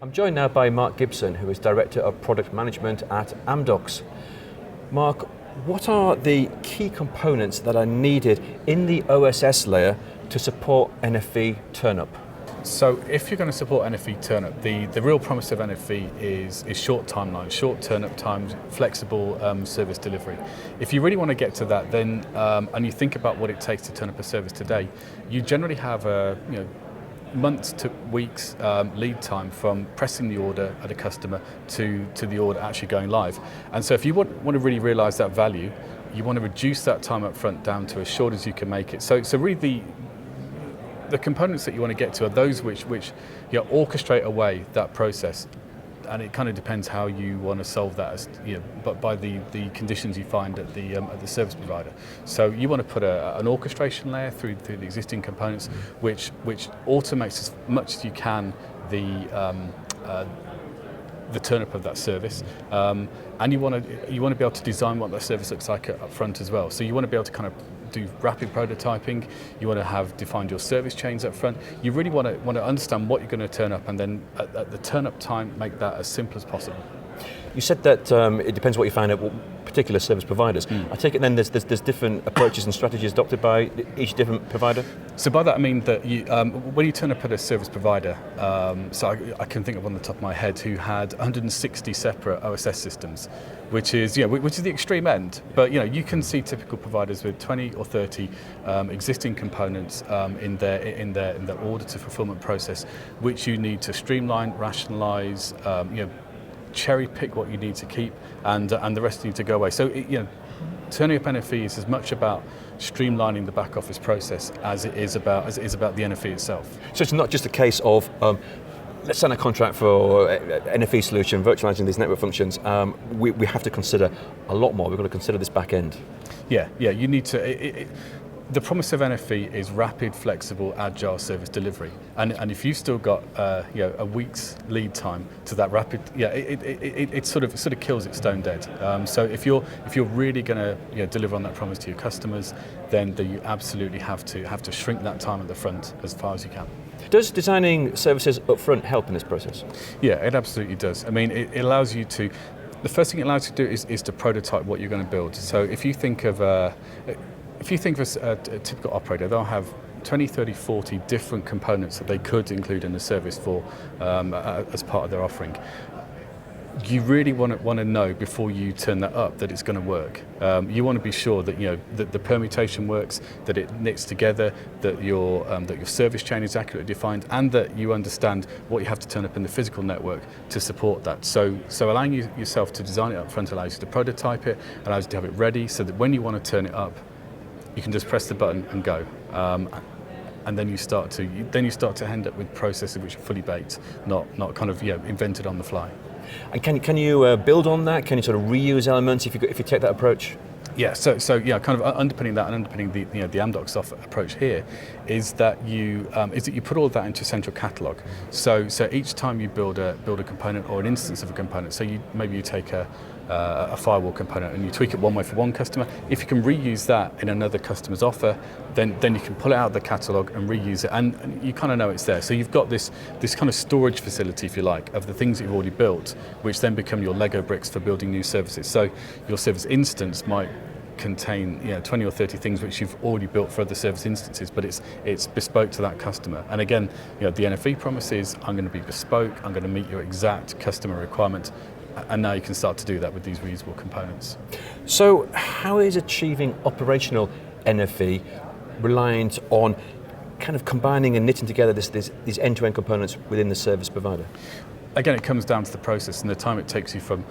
I'm joined now by Mark Gibson, who is Director of Product Management at Amdocs. Mark, what are the key components that are needed in the OSS layer to support NFV turnup? So if you're going to support NFV turnup, the real promise of NFV is short timelines, short turnup times, flexible service delivery. If you really want to get to that, then and you think about what it takes to turn up a service today, you generally have a months to weeks lead time from pressing the order at a customer to the order actually going live. And so if you want to really realise that value, you want to reduce that time up front down to as short as you can make it. So really the components that you want to get to are those which orchestrate away that process. And it kind of depends how you want to solve that, but by the conditions you find at the service provider. So you want to put an orchestration layer through the existing components, which automates as much as you can the turn up of that service, and you want to be able to design what that service looks like up front as well. So you want to be able to kind of do rapid prototyping. You want to have defined your service chains up front. You really want to understand what you're going to turn up, and then at the turn up time, make that as simple as possible. You said that it depends what you find at particular service providers. I take it then there's different approaches and strategies adopted by each different provider? So by that I mean that when you turn up at a service provider, so I can think of on the top of my head who had 160 separate OSS systems, which is the extreme end. But you can see typical providers with 20 or 30 existing components in their order to fulfillment process, which you need to streamline, rationalise, cherry pick what you need to keep, and the rest need to go away. So turning up NFV is as much about streamlining the back office process as it is about the NFV itself. So it's not just a case of let's sign a contract for NFV solution, virtualizing these network functions. We have to consider a lot more. We've got to consider this back end. Yeah. You need to. The promise of NFV is rapid, flexible, agile service delivery, and if you've still got a week's lead time to that rapid, it sort of kills it stone dead. So if you're really going to deliver on that promise to your customers, then you absolutely have to shrink that time at the front as far as you can. Does designing services up front help in this process? Yeah, it absolutely does. I mean, it allows you to. The first thing it allows you to do is to prototype what you're going to build. So if you think of a typical operator, they'll have 20, 30, 40 different components that they could include in the service for as part of their offering. You really want to know before you turn that up that it's going to work. You want to be sure that that the permutation works, that it knits together, that your service chain is accurately defined, and that you understand what you have to turn up in the physical network to support that. So allowing yourself to design it up front allows you to prototype it, allows you to have it ready, so that when you want to turn it up, you can just press the button and go, and then you start to end up with processes which are fully baked, not kind of invented on the fly. And can you build on that? Can you sort of reuse elements if you take that approach? Yeah, so kind of underpinning that and underpinning the Amdocs approach here is that you put all of that into a central catalogue. So each time you build a component or an instance of a component, so maybe you take a firewall component and you tweak it one way for one customer. If you can reuse that in another customer's offer, then you can pull it out of the catalogue and reuse it, and you kind of know it's there. So you've got this kind of storage facility, if you like, of the things that you've already built, which then become your Lego bricks for building new services. So your service instance might contain 20 or 30 things which you've already built for other service instances, but it's bespoke to that customer. And again, the NFV promise is I'm going to be bespoke, I'm going to meet your exact customer requirement, and now you can start to do that with these reusable components. So how is achieving operational NFV reliant on kind of combining and knitting together these end-to-end components within the service provider? Again, it comes down to the process and the time it takes you from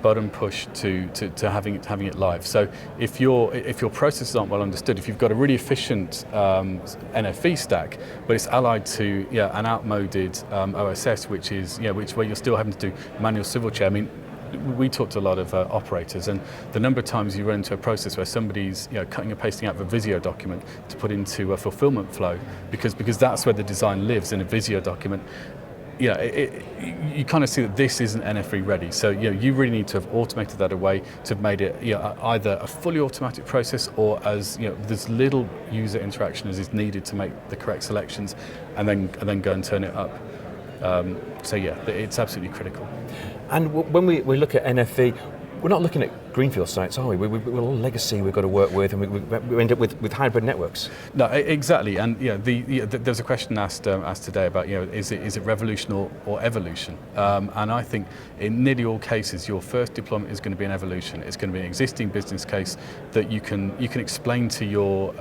button push to having it live. So if your processes aren't well understood, if you've got a really efficient NFV stack, but it's allied to an outmoded OSS, which is where you're still having to do manual civil chain. I mean, we talk to a lot of operators, and the number of times you run into a process where somebody's cutting and pasting out of a Visio document to put into a fulfillment flow, because that's where the design lives, in a Visio document. You kind of see that this isn't NFV ready. So you really need to have automated that away, to have made it either a fully automatic process or as there's little user interaction as is needed to make the correct selections, and then go and turn it up. So yeah, it's absolutely critical. And when we look at NFV, we're not looking at greenfield sites, are we? We're all legacy we've got to work with, and we end up with hybrid networks. No, exactly. And there's a question asked today about, is it revolution or evolution? And I think in nearly all cases, your first deployment is going to be an evolution. It's going to be an existing business case that you can explain to your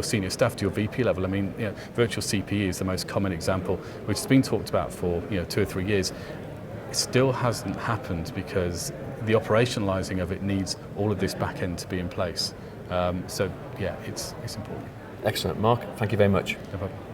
senior staff, to your VP level. I mean, virtual CPE is the most common example, which has been talked about for 2 or 3 years. It still hasn't happened because the operationalizing of it needs all of this back end to be in place. So yeah, it's important. Excellent, Mark. Thank you very much. No problem.